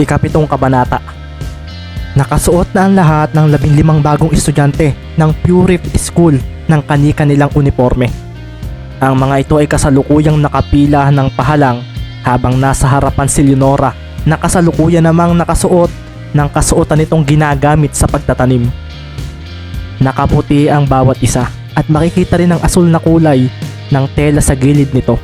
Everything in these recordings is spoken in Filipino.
Ikapitong kabanata. Nakasuot na ang lahat ng 15 bagong estudyante ng Purif School ng kani-kanilang uniforme. Ang mga ito ay kasalukuyang nakapila ng pahalang habang nasa harapan si Leonora na kasalukuyan namang nakasuot ng kasuotan nitong ginagamit sa pagtatanim. Nakaputi ang bawat isa at makikita rin ang asul na kulay ng tela sa gilid nito.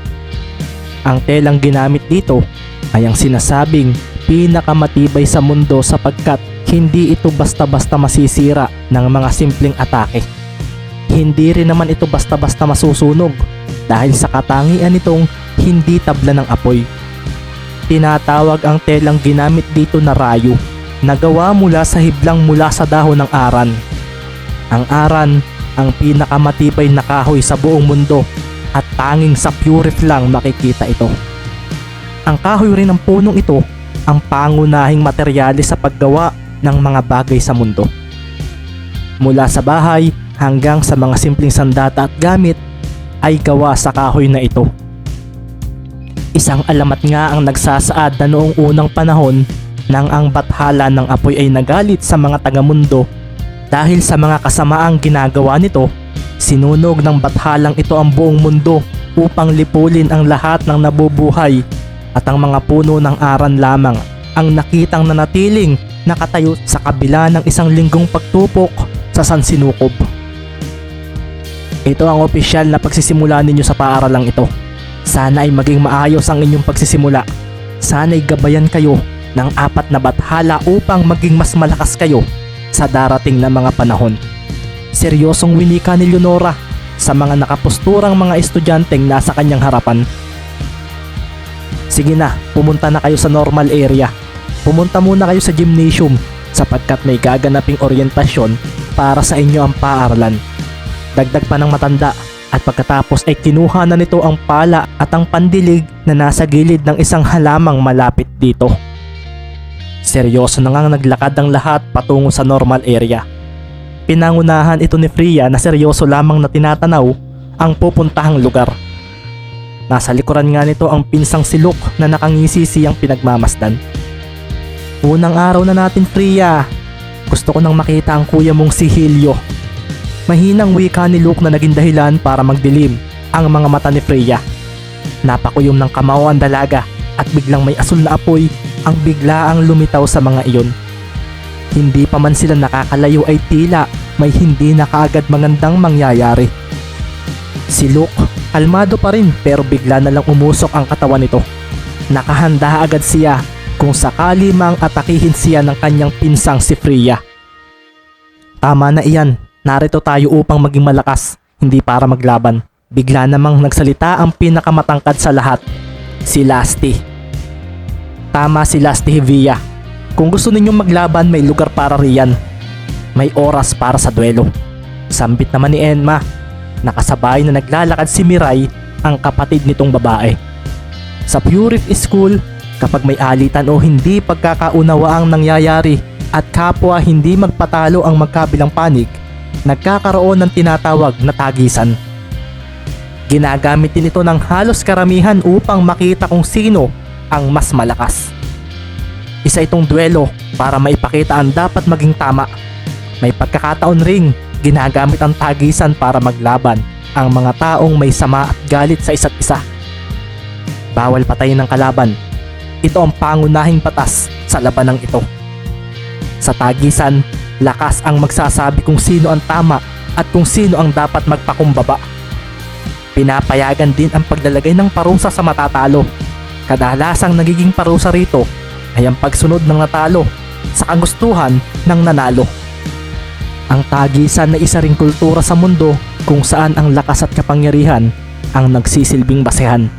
Ang telang ginamit dito ay ang sinasabing pinakamatibay sa mundo sapagkat hindi ito basta-basta masisira ng mga simpleng atake. Hindi rin naman ito basta-basta masusunog dahil sa katangian nitong hindi tabla ng apoy. Tinatawag ang telang ginamit dito na rayo, na gawa mula sa hiblang mula sa dahon ng aran. Ang aran ang pinakamatibay na kahoy sa buong mundo at tanging sa Purif lang makikita ito. Ang kahoy rin ng punong ito ang pangunahing materyales sa paggawa ng mga bagay sa mundo. Mula sa bahay hanggang sa mga simpleng sandata at gamit ay gawa sa kahoy na ito. Isang alamat nga ang nagsasaad na noong unang panahon nang ang bathala ng apoy ay nagalit sa mga taga-mundo dahil sa mga kasamaang ginagawa nito, sinunog ng bathalang ito ang buong mundo upang lipulin ang lahat ng nabubuhay at ang mga puno ng aran lamang ang nakitang nanatiling nakatayo sa kabila ng 1 linggong pagtupok sa Sansinukob. Ito ang opisyal na pagsisimula ninyo sa paaralang ito. Sana ay maging maayos ang inyong pagsisimula. Sana ay gabayan kayo ng 4 na bathala upang maging mas malakas kayo sa darating na mga panahon. Seryosong winika ni Leonora sa mga nakapusturang mga estudyanteng nasa kanyang harapan. Sige na, pumunta na kayo sa normal area. Pumunta muna kayo sa gymnasium sapagkat may gaganaping oryentasyon para sa inyo ang paaralan. Dagdag pa ng matanda at pagkatapos ay kinuha na nito ang pala at ang pandilig na nasa gilid ng isang halamang malapit dito. Seryoso na ngang naglakad ang lahat patungo sa normal area. Pinangunahan ito ni Freya na seryoso lamang na tinatanaw ang pupuntahang lugar. Nasa likuran nga nito ang pinsang si Luke na nakangisi siyang pinagmamasdan. Unang araw na natin, Freya. Gusto ko nang makita ang kuya mong si Helio. Mahinang wika ni Luke na naging dahilan para magdilim ang mga mata ni Freya. Napakuyom ng kamao ang dalaga at biglang may asul na apoy ang biglaang lumitaw sa mga iyon. Hindi pa man sila nakakalayo ay tila may hindi na kaagad magandang mangyayari. Si Luke, kalmado pa rin pero bigla na lang umusok ang katawan nito. Nakahanda agad siya kung sakali mang atakihin siya ng kanyang pinsang si Freya. Tama na iyan, narito tayo upang maging malakas, hindi para maglaban. Bigla namang nagsalita ang pinakamatangkad sa lahat, si Lasti. Tama si Lasti Hevia. Kung gusto ninyong maglaban, may lugar para riyan. May oras para sa duelo. Sambit naman ni Enma. Nakasabay na naglalakad si Mirai, ang kapatid nitong babae. Sa Purif School, kapag may alitan o hindi pagkakaunawaang nangyayari at kapwa hindi magpatalo ang magkabilang panig, nagkakaroon ng tinatawag na tagisan. Ginagamit din ito ng halos karamihan upang makita kung sino ang mas malakas. Isa itong duelo para maipakita ang dapat maging tama. May pagkakataon ring ginagamit ang tagisan para maglaban ang mga taong may sama at galit sa isa't isa. Bawal patayin ng kalaban. Ito ang pangunahing batas sa labanang ito. Sa tagisan, lakas ang magsasabi kung sino ang tama at kung sino ang dapat magpakumbaba. Pinapayagan din ang paglalagay ng parusa sa matatalo. Kadalasang nagiging parusa rito ay ang pagsunod ng natalo sa kagustuhan ng nanalo. Ang tagisan na isa ring kultura sa mundo kung saan ang lakas at kapangyarihan ang nagsisilbing basehan.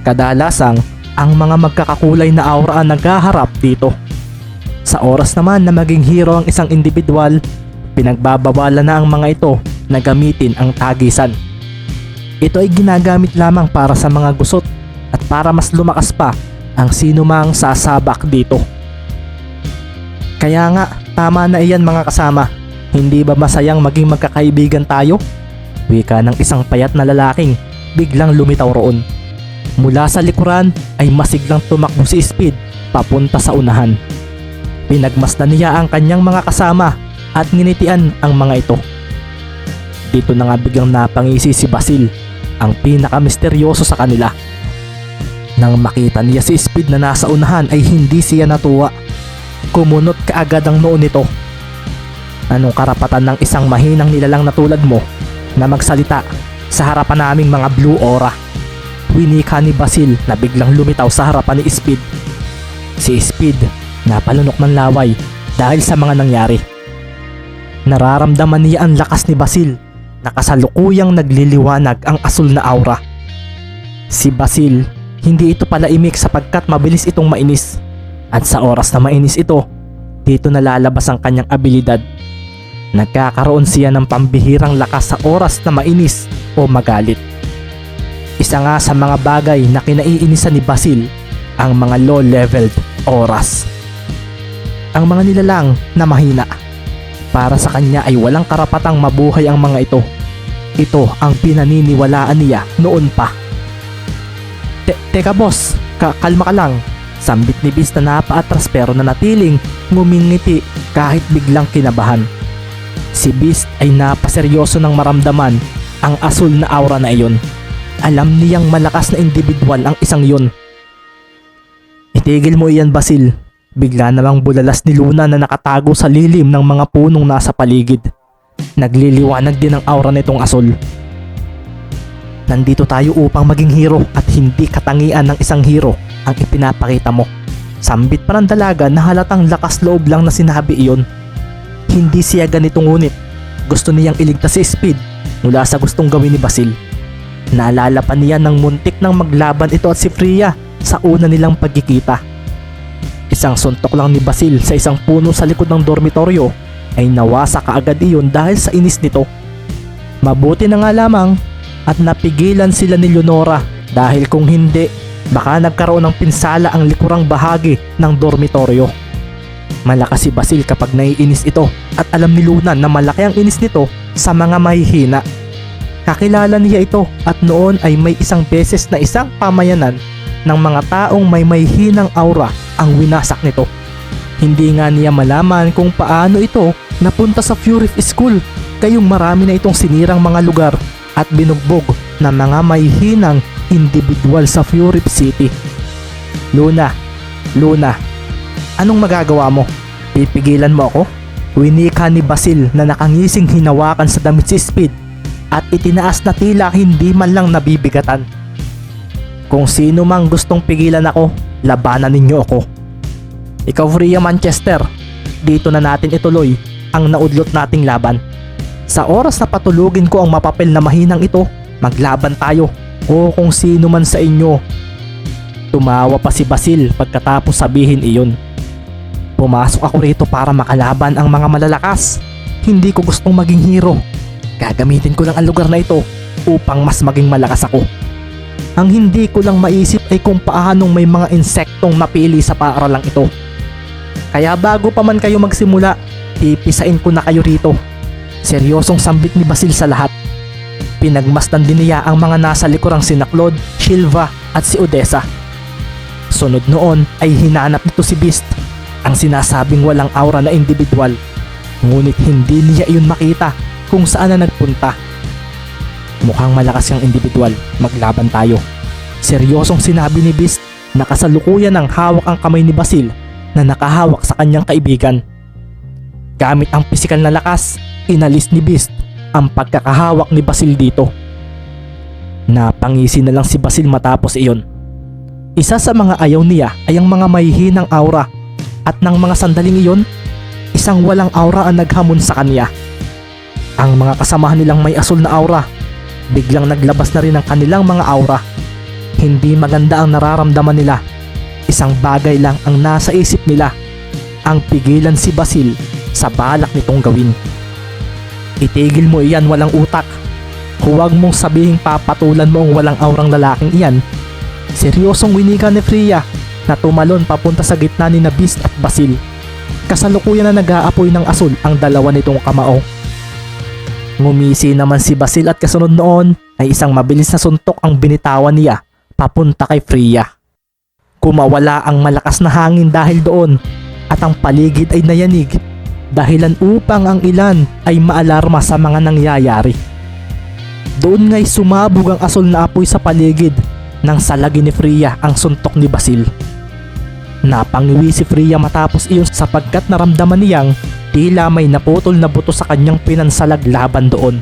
Kadalasang ang mga magkakakulay na aura ang naghaharap dito. Sa oras naman na maging hero ang isang individual, pinagbabawalan na ang mga ito na gamitin ang tagisan. Ito ay ginagamit lamang para sa mga gusot at para mas lumakas pa ang sino mang sasabak dito. Kaya nga, tama na iyan mga kasama. Hindi ba masayang maging magkakaibigan tayo? Wika ng isang payat na lalaking biglang lumitaw roon. Mula sa likuran ay masiglang tumakbo si Speed papunta sa unahan. Pinagmasdan niya ang kanyang mga kasama at nginitian ang mga ito. Dito na nga biglang napangisi si Basil, ang pinakamisteryoso sa kanila. Nang makita niya si Speed na nasa unahan ay hindi siya natuwa. Kumunot kaagad ang noo nito. Anong karapatan ng isang mahinang nilalang na tulad mo na magsalita sa harapan naming mga Blue Aura? Winika ni Basil na biglang lumitaw sa harapan ni Speed. Si Speed napalunok ng laway dahil sa mga nangyari. Nararamdaman niya ang lakas ni Basil na kasalukuyang nagliliwanag ang asul na aura. Si Basil, hindi ito palaimik sapagkat mabilis itong mainis. At sa oras na mainis ito, dito nalalabas ang kanyang abilidad. Nagkakaroon siya ng pambihirang lakas sa oras na mainis o magalit. Isa nga sa mga bagay na kinaiinisan ni Basil, ang mga low-leveled oras. Ang mga nilalang na mahina. Para sa kanya ay walang karapatang mabuhay ang mga ito. Ito ang pinaniniwalaan niya noon pa. Teka boss, kalma ka lang. Sambit ni Beast na napaatras pero nanatiling ngumingiti kahit biglang kinabahan. Si Beast ay napaseryoso ng maramdaman ang asul na aura na iyon. Alam niyang malakas na individual ang isang yun. Itigil mo iyan, Basil. Bigla namang bulalas ni Luna na nakatago sa lilim ng mga punong nasa paligid. Nagliliwanag din ang aura nitong asul. Nandito tayo upang maging hero at hindi katangian ng isang hero ang ipinapakita mo. Sambit pa ng dalaga na halatang lakas loob lang na sinabi iyon. Hindi siya ganito ngunit gusto niyang iligtas si Speed mula sa gustong gawin ni Basil. Naalala pa niya ng muntik nang maglaban ito at si Freya sa una nilang pagkikita. Isang suntok lang ni Basil sa isang puno sa likod ng dormitoryo ay nawasa kaagad iyon dahil sa inis nito. Mabuti na nga lamang at napigilan sila ni Leonora dahil kung hindi, baka nagkaroon ng pinsala ang likurang bahagi ng dormitoryo. Malakas si Basil kapag naiinis ito at alam ni Luna na malaki ang inis nito sa mga mahihina. Kakilala niya ito at noon ay may isang beses na isang pamayanan ng mga taong may mahihinang aura ang winasak nito. Hindi nga niya malaman kung paano ito napunta sa Fury School, kayong marami na itong sinirang mga lugar at binugbog ng mga mahihinang individual sa Fury City. Luna, anong magagawa mo? Pipigilan mo ako? Winika ni Basil na nakangising hinawakan sa damit si Speed at itinaas na tila hindi man lang nabibigatan. Kung sino mang gustong pigilan ako, labanan ninyo ako. Ikaw, Freya Manchester, dito na natin ituloy ang naudlot nating laban. Sa oras na patulugin ko ang mapapel na mahinang ito, maglaban tayo o kung sino man sa inyo. Tumawa pa si Basil pagkatapos sabihin iyon. Pumasok ako rito para makalaban ang mga malalakas. Hindi ko gustong maging hero. Gagamitin ko lang ang lugar na ito upang mas maging malakas ako. Ang hindi ko lang maisip ay kung paanong may mga insektong napili sa paaralang ito. Kaya bago pa man kayo magsimula, ipisain ko na kayo rito. Seryosong sambit ni Basil sa lahat. Pinagmasdan din niya ang mga nasa likurang sina Claude, Silva at si Odessa. Sunod noon ay hinanap nito si Beast, ang sinasabing walang aura na individual. Ngunit hindi niya iyon makita kung saan na nagpunta. Mukhang malakas yung individual, maglaban tayo. Seryosong sinabi ni Beast na kasalukuyan ng hawak ang kamay ni Basil na nakahawak sa kanyang kaibigan. Gamit ang pisikal na lakas, inalis ni Beast ang pagkakahawak ni Basil dito. Napangisi na lang si Basil matapos iyon. Isa sa mga ayaw niya ay ang mga mahihinang aura at ng mga sandaling iyon, isang walang aura ang naghamon sa kanya. Ang mga kasamahan nilang may asul na aura, biglang naglabas na rin ang kanilang mga aura. Hindi maganda ang nararamdaman nila. Isang bagay lang ang nasa isip nila, ang pigilan si Basil sa balak nitong gawin. Itigil mo iyan, walang utak. Huwag mong sabihing papatulan mo ang walang aurang lalaking iyan. Seryosong winika ni Freya na tumalon papunta sa gitna ni Beast at Basil. Kasalukuyan na nag-aapoy ng asul ang dalawa nitong kamao. Ngumisi naman si Basil at kasunod noon ay isang mabilis na suntok ang binitawan niya papunta kay Freya. Kumawala ang malakas na hangin dahil doon at ang paligid ay nayanig, dahilan upang ang ilan ay maalarma sa mga nangyayari. Doon nga'y sumabog ang asul na apoy sa paligid nang salagi ni Freya ang suntok ni Basil. Napangiwi si Freya matapos iyon sapagkat naramdaman niyang tila may naputol na buto sa kanyang pinansalag laban doon.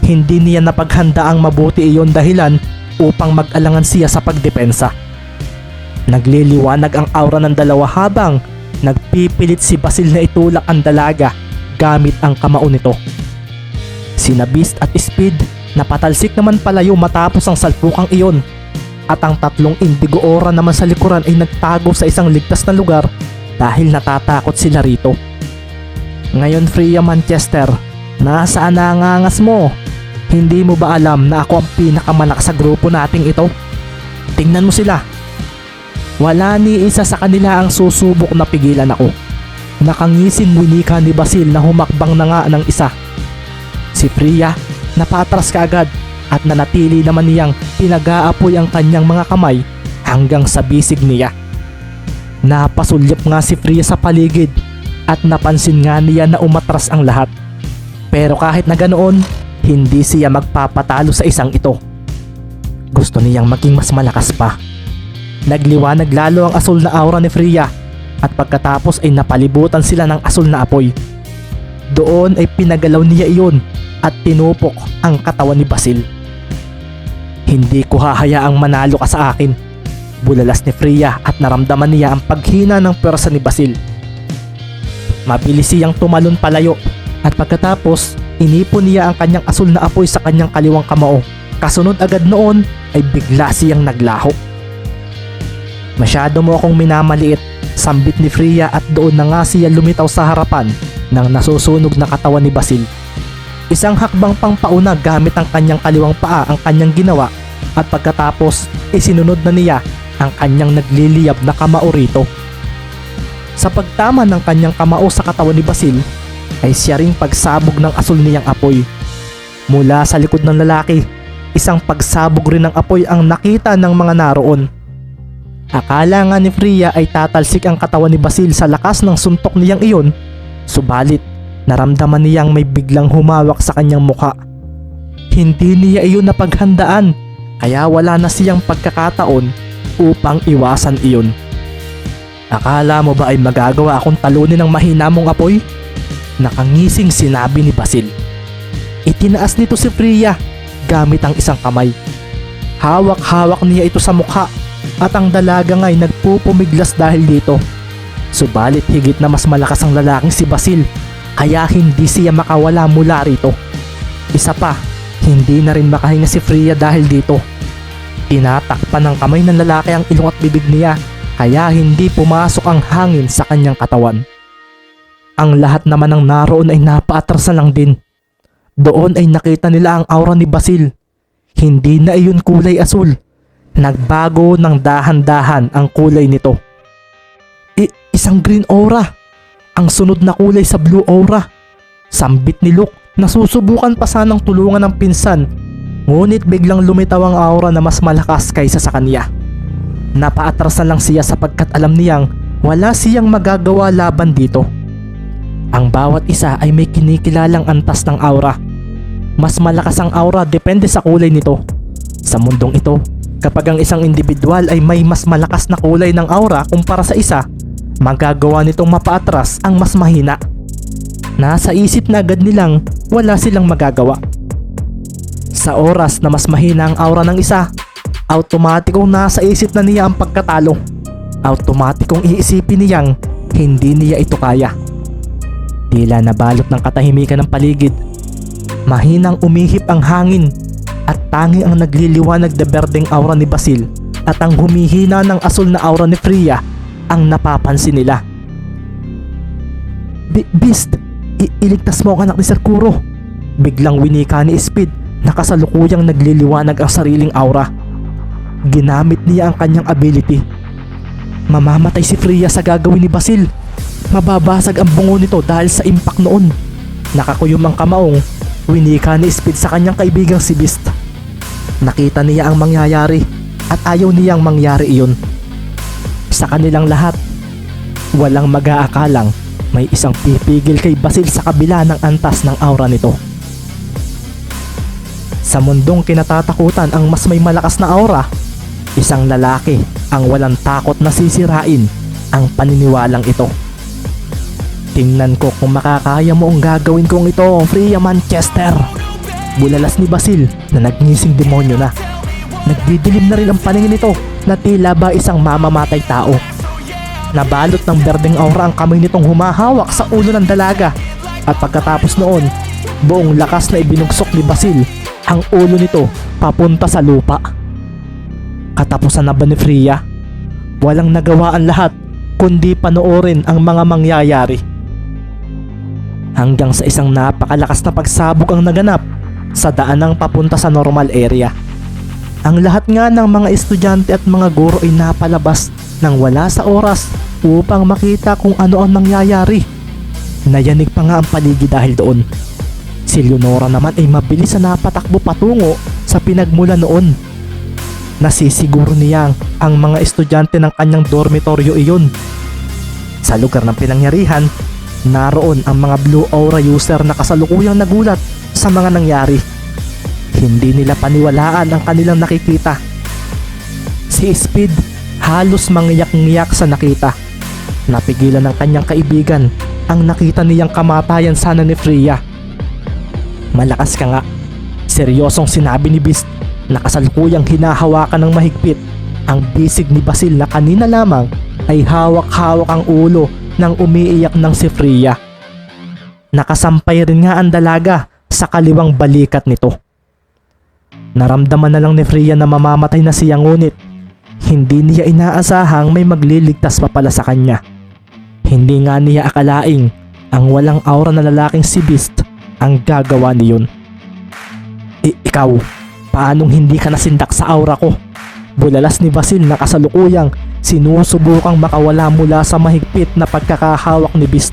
Hindi niya napaghandaang mabuti iyon dahilan upang mag-alangan siya sa pagdepensa. Nagliliwanag ang aura ng dalawa habang nagpipilit si Basil na itulak ang dalaga gamit ang kamao nito. Sina Beast at Speed napatalsik naman palayo matapos ang salpukang iyon, at ang tatlong Indigo Aura naman sa likuran ay nagtago sa isang ligtas na lugar dahil natatakot sila rito. Ngayon Freya Manchester, nasaan na ang angas mo? Hindi mo ba alam na ako ang pinakamalakas sa grupo nating ito? Tingnan mo sila. Wala ni isa sa kanila ang susubok na pigilan ako. Nakangising winika ni Basil na humakbang na nga ng isa. Si Freya napatras kaagad at nanatili naman niyang pinag-aapoy ang kanyang mga kamay hanggang sa bisig niya. Napasulyap nga si Freya sa paligid at napansin nga niya na umatras ang lahat. Pero kahit na ganoon, hindi siya magpapatalo sa isang ito. Gusto niyang maging mas malakas pa. Nagliwanag lalo ang asul na aura ni Freya at pagkatapos ay napalibutan sila ng asul na apoy. Doon ay pinagalaw niya iyon at tinupok ang katawan ni Basil. Hindi ko hahayaang manalo ka sa akin, bulalas ni Freya at naramdaman niya ang paghina ng pwersa ni Basil. Mabilis siyang tumalon palayo at pagkatapos inipon niya ang kanyang asul na apoy sa kanyang kaliwang kamao. Kasunod agad noon ay bigla siyang naglaho. Masyado mo akong minamaliit, sambit ni Freya at doon na nga siya lumitaw sa harapan ng nasusunog na katawan ni Basil. Isang hakbang pang pauna gamit ang kanyang kaliwang paa ang kanyang ginawa at pagkatapos isinunod na niya ang kanyang nagliliyab na kamao rito. Sa pagtama ng kanyang kamao sa katawan ni Basil ay siya ring pagsabog ng asul niyang apoy. Mula sa likod ng lalaki, isang pagsabog rin ng apoy ang nakita ng mga naroon. Akala nga ni Freya ay tatalsik ang katawan ni Basil sa lakas ng suntok niyang iyon, subalit naramdaman niyang may biglang humawak sa kanyang mukha. Hindi niya iyon napaghandaan, kaya wala na siyang pagkakataon upang iwasan iyon. Akala mo ba ay magagawa akong talunin ng mahina mong apoy? Nakangising sinabi ni Basil. Itinaas nito si Freya gamit ang isang kamay. Hawak-hawak niya ito sa mukha at ang dalaga nga'y nagpupumiglas dahil dito. Subalit higit na mas malakas ang lalaking si Basil, kaya hindi siya makawala mula rito. Isa pa, hindi na rin makahinga si Freya dahil dito. Tinatakpan ng kamay ng lalaki ang ilong at bibig niya, kaya hindi pumasok ang hangin sa kanyang katawan. Ang lahat naman ng naroon ay napaatrasan lang din. Doon ay nakita nila ang aura ni Basil. Hindi na iyon kulay asul. Nagbago ng dahan-dahan ang kulay nito. Isang green aura. Ang sunod na kulay sa blue aura. Sambit ni Luke, nasusubukan pa sanang tulungan ng pinsan, ngunit biglang lumitaw ang aura na mas malakas kaysa sa kanya. Napaatrasan lang siya sapagkat alam niyang wala siyang magagawa laban dito. Ang bawat isa ay may kinikilalang antas ng aura. Mas malakas ang aura depende sa kulay nito. Sa mundong ito, kapag ang isang individual ay may mas malakas na kulay ng aura kumpara sa isa, magagawa nitong mapaatras ang mas mahina. Nasa isip na agad nilang wala silang magagawa. Sa oras na mas mahina ang aura ng isa, automatikong nasa isip na niya ang pagkatalo. Automatikong iisipin niyang hindi niya ito kaya. Tila nabalot ng katahimikan ng paligid. Mahinang umihip ang hangin at tanging ang nagliliwanag na berdeng aura ni Basil at ang humihina ng asul na aura ni Freya ang napapansin nila. Beast, iligtas mo ang anak ni Sir Kuro. Biglang winika ni Speed na kasalukuyang nagliliwanag ang sariling aura. Ginamit niya ang kanyang ability. Mamamatay si Freya sa gagawin ni Basil. Mababasag ang bungo nito dahil sa impact noon. Nakakuyom ang kamaong winika ni Speed sa kanyang kaibigang si Beast. Nakita niya ang mangyayari at ayaw niyang mangyari iyon. sa kanilang lahat. Walang mag-aakalang may isang pipigil kay Basil sa kabila ng antas ng aura nito. Sa mundong kinatatakutan ang mas may malakas na aura, isang lalaki ang walang takot na sisirain ang paniniwalang ito. Tingnan ko kung makakaya mo ang gagawin kong ito, Freya Manchester. Bulalas ni Basil na nagngising demonyo na. Nagdidilim na rin ang paningin nito na tila ba isang mamamatay tao. Nabalot ng berdeng aura ang kamay nitong humahawak sa ulo ng dalaga. At pagkatapos noon, buong lakas na ibinugsok ni Basil ang ulo nito papunta sa lupa. Katapusan na ba ni Freya? Walang nagawa ang lahat kundi panoorin ang mga mangyayari. Hanggang sa isang napakalakas na pagsabog ang naganap sa daanang papunta sa normal area. Ang lahat nga ng mga estudyante at mga guro ay napalabas nang wala sa oras upang makita kung ano ang nangyayari. Nayanig pa nga ang paligid dahil doon. Si Leonora naman ay mabilis na napatakbo patungo sa pinagmula noon. Nasisiguro niyang ang mga estudyante ng kanyang dormitoryo iyon. Sa lugar ng pinangyarihan, naroon ang mga blue aura user na kasalukuyang nagulat sa mga nangyari. Hindi nila paniwalaan ang kanilang nakikita. Si Speed halos mangyak-ngyak sa nakita. Napigilan ng kanyang kaibigan ang nakita niyang kamatayan sana ni Freya. Malakas ka nga, seryosong sinabi ni Beast na kasalukuyang hinahawakan ng mahigpit ang bisig ni Basil na kanina lamang ay hawak-hawak ang ulo ng umiiyak ng si Freya. Nakasampay rin nga ang dalaga sa kaliwang balikat nito. Naramdaman na lang ni Freya na mamamatay na siya, ngunit hindi niya inaasahang may magliligtas pa pala sa kanya. Hindi nga niya akalaing ang walang aura na lalaking si Beast ang gagawa niyon. Ikaw, paanong hindi ka nasindak sa aura ko? Bulalas ni Basil na kasalukuyang sinusubukang makawala mula sa mahigpit na pagkakahawak ni Beast.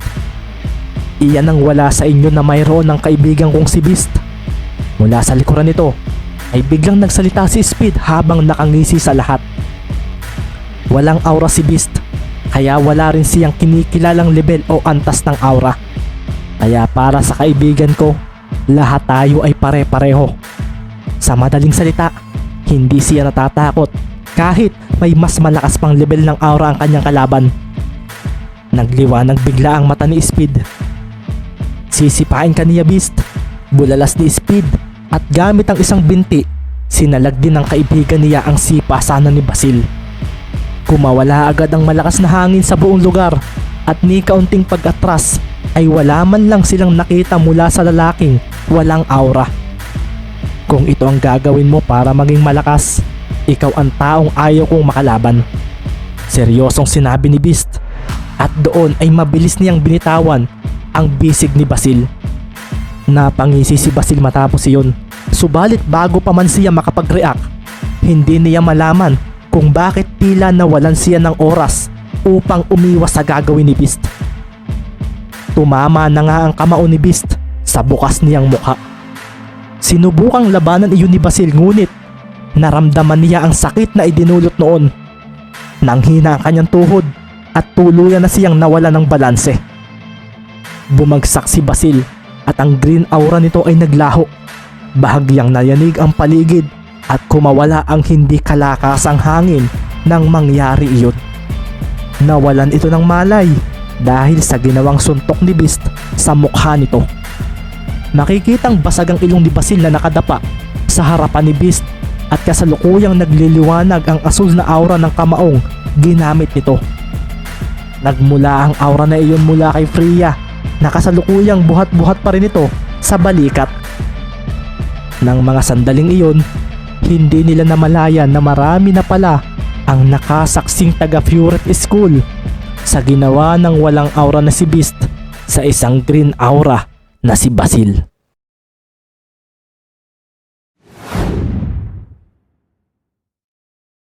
Iyan ang wala sa inyo na mayroon ng kaibigan kong si Beast. Mula sa likuran nito ay biglang nagsalita si Speed habang nakangisi sa lahat. Walang aura si Beast, kaya wala rin siyang kinikilalang level o antas ng aura. Kaya para sa kaibigan ko, lahat tayo ay pare-pareho. Sa madaling salita, hindi siya natatakot kahit may mas malakas pang level ng aura ang kanyang kalaban. Nagliwanag bigla ang mata ni Speed. Sisipain ka niya, Beast. Bulalas ni Speed at gamit ang isang binti, sinalag din ng kaibigan niya ang sipa sana ni Basil. Kumawala agad ang malakas na hangin sa buong lugar at ni kaunting pag-atras ay wala man lang silang nakita mula sa lalaking walang aura. Kung ito ang gagawin mo para maging malakas, ikaw ang taong ayaw kong makalaban. Seryosong sinabi ni Beast at doon ay mabilis niyang binitawan ang bisig ni Basil. Napangisi si Basil matapos iyon, subalit bago pa man siya makapag-react, hindi niya malaman kung bakit tila nawalan siya ng oras upang umiwas sa gagawin ni Beast. Tumama na nga ang kamao ni Beast sa bukas niyang mukha. Sinubukang labanan iyon ni Basil, ngunit naramdaman niya ang sakit na idinulot noon. Nanghina ang kanyang tuhod at tuluyan na siyang nawala ng balanse. Bumagsak si Basil at ang green aura nito ay naglaho. Bahagyang nayanig ang paligid at kumawala ang hindi kalakasang hangin nang mangyari iyon. Nawalan ito ng malay dahil sa ginawang suntok ni Beast sa mukha nito. Nakikitang basag ang ilong ni Basil na nakadapa sa harapan ni Beast at kasalukuyang nagliliwanag ang asul na aura ng kamaong ginamit nito. Nagmula ang aura na iyon mula kay Freya na kasalukuyang buhat-buhat pa rin ito sa balikat. Nang mga sandaling iyon, hindi nila namalayan na marami na pala ang nakasaksing taga Furet School sa ginawa ng walang aura na si Beast sa isang green aura na si Basil.